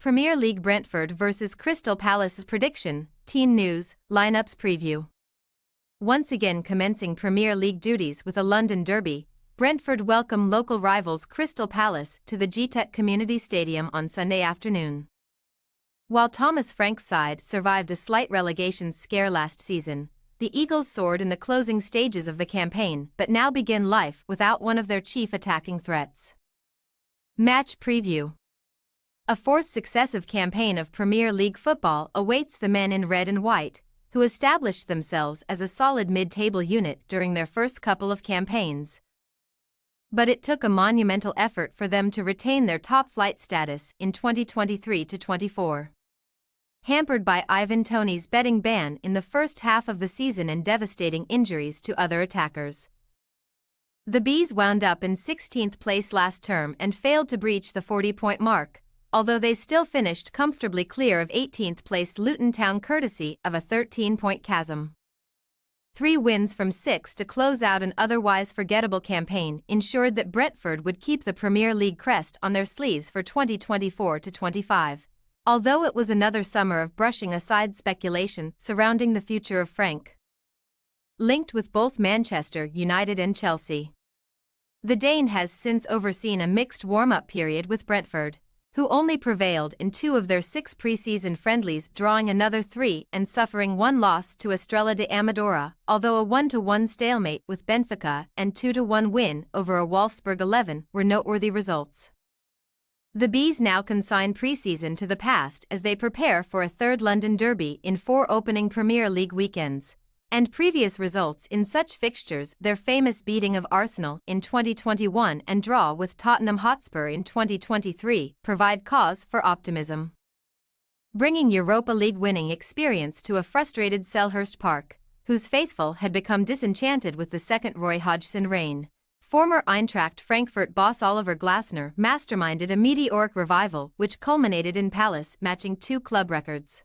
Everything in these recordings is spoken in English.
Premier League Brentford vs Crystal Palace's prediction, team news, lineups preview. Once again commencing Premier League duties with a London derby, Brentford welcome local rivals Crystal Palace to the Gtech Community Stadium on Sunday afternoon. While Thomas Frank's side survived a slight relegation scare last season, the Eagles soared in the closing stages of the campaign but now begin life without one of their chief attacking threats. Match preview. A fourth successive campaign of Premier League football awaits the men in red and white, who established themselves as a solid mid-table unit during their first couple of campaigns. But it took a monumental effort for them to retain their top-flight status in 2023-24. Hampered by Ivan Toney's betting ban in the first half of the season and devastating injuries to other attackers, the Bees wound up in 16th place last term and failed to breach the 40-point mark, although they still finished comfortably clear of 18th-placed Luton Town courtesy of a 13-point chasm. 3 wins from 6 to close out an otherwise forgettable campaign ensured that Brentford would keep the Premier League crest on their sleeves for 2024-25, although it was another summer of brushing aside speculation surrounding the future of Frank. Linked with both Manchester United and Chelsea, the Dane has since overseen a mixed warm-up period with Brentford, who only prevailed in 2 of their 6 pre-season friendlies, drawing another 3 and suffering 1 loss to Estrela de Amadora, although a 1-1 stalemate with Benfica and 2-1 win over a Wolfsburg 11 were noteworthy results. The Bees now consign pre-season to the past as they prepare for a third London derby in 4 opening Premier League weekends, and previous results in such fixtures, their famous beating of Arsenal in 2021 and draw with Tottenham Hotspur in 2023, provide cause for optimism. Bringing Europa League winning experience to a frustrated Selhurst Park, whose faithful had become disenchanted with the second Roy Hodgson reign, former Eintracht Frankfurt boss Oliver Glasner masterminded a meteoric revival which culminated in Palace matching 2 club records.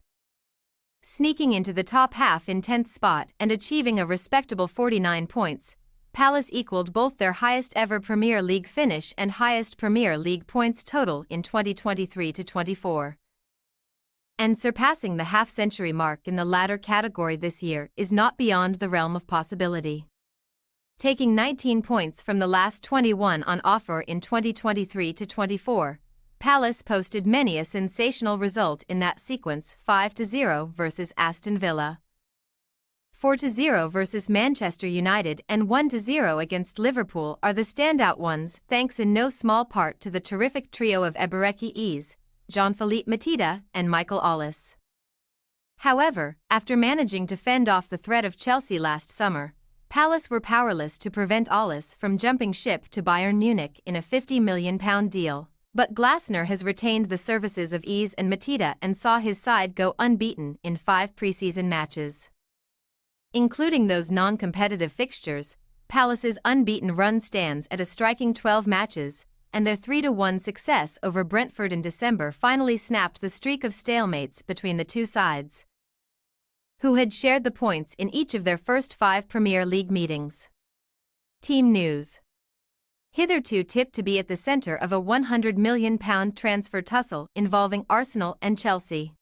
Sneaking into the top half in 10th spot and achieving a respectable 49 points, Palace equaled both their highest ever Premier League finish and highest Premier League points total in 2023-24. And surpassing the half-century mark in the latter category this year is not beyond the realm of possibility. Taking 19 points from the last 21 on offer in 2023-24, Palace posted many a sensational result in that sequence: 5-0 versus Aston Villa, 4-0 versus Manchester United and 1-0 against Liverpool are the standout ones, thanks in no small part to the terrific trio of Ebereki Eze, Jean-Philippe Mateta and Michael Ollis. However, after managing to fend off the threat of Chelsea last summer, Palace were powerless to prevent Ollis from jumping ship to Bayern Munich in a £50 million deal. But Glasner has retained the services of Eze and Mateta and saw his side go unbeaten in 5 preseason matches. Including those non-competitive fixtures, Palace's unbeaten run stands at a striking 12 matches, and their 3-1 success over Brentford in December finally snapped the streak of stalemates between the 2 sides, who had shared the points in each of their first 5 Premier League meetings. Team news. Hitherto tipped to be at the centre of a £100 million transfer tussle involving Arsenal and Chelsea,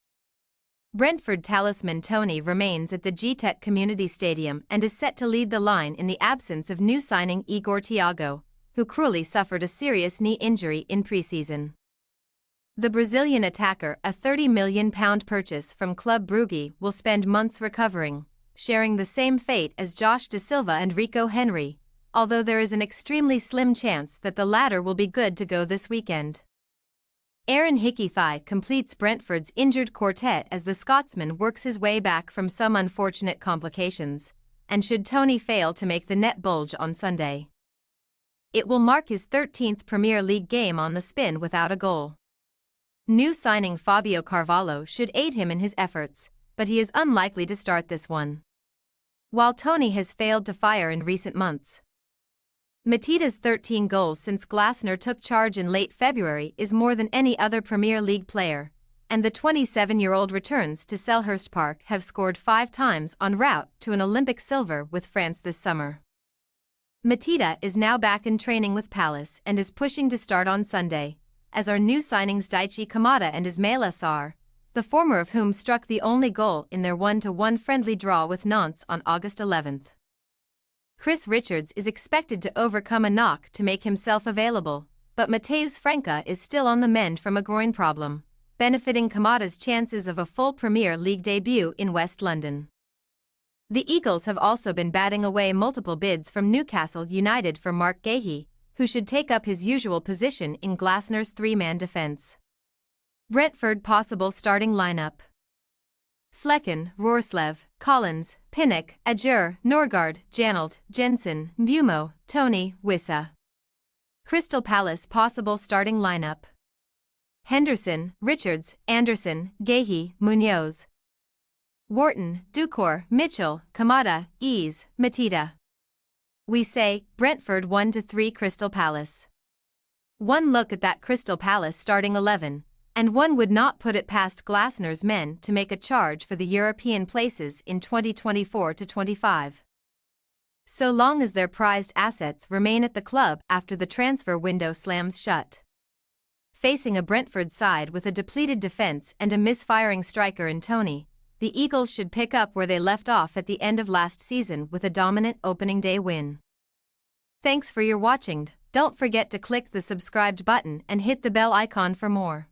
Brentford talisman Toney remains at the Gtech Community Stadium and is set to lead the line in the absence of new signing Igor Thiago, who cruelly suffered a serious knee injury in pre-season. The Brazilian attacker, a £30 million purchase from Club Brugge, will spend months recovering, sharing the same fate as Josh Da Silva and Rico Henry, although there is an extremely slim chance that the latter will be good to go this weekend. Aaron Hickey-Thigh completes Brentford's injured quartet as the Scotsman works his way back from some unfortunate complications, and should Toney fail to make the net bulge on Sunday, it will mark his 13th Premier League game on the spin without a goal. New signing Fabio Carvalho should aid him in his efforts, but he is unlikely to start this one, while Toney has failed to fire in recent months. Mateta's 13 goals since Glasner took charge in late February is more than any other Premier League player, and the 27-year-old returns to Selhurst Park have scored 5 times en route to an Olympic silver with France this summer. Mateta is now back in training with Palace and is pushing to start on Sunday, as are new signings Daichi Kamada and Ismail Assar, the former of whom struck the only goal in their 1-1 friendly draw with Nantes on August 11. Chris Richards is expected to overcome a knock to make himself available, but Mateus Franca is still on the mend from a groin problem, benefiting Kamada's chances of a full Premier League debut in West London. The Eagles have also been batting away multiple bids from Newcastle United for Mark Gahey, who should take up his usual position in Glasner's three-man defence. Brentford possible starting lineup: Flecken, Roerslev, Collins, Pinnock, Ajur, Norgard, Janelt, Jensen, Mbumo, Toney, Wissa. Crystal Palace possible starting lineup: Henderson, Richards, Anderson, Gahey, Munoz. Wharton, Ducour, Mitchell, Kamada, Ease, Matida. We say, Brentford 1-3 Crystal Palace. One look at that Crystal Palace starting 11, and one would not put it past Glasner's men to make a charge for the European places in 2024-25. So long as their prized assets remain at the club after the transfer window slams shut. Facing a Brentford side with a depleted defence and a misfiring striker in Toney, the Eagles should pick up where they left off at the end of last season with a dominant opening day win. Thanks for your watching. Don't forget to click the subscribed button and hit the bell icon for more.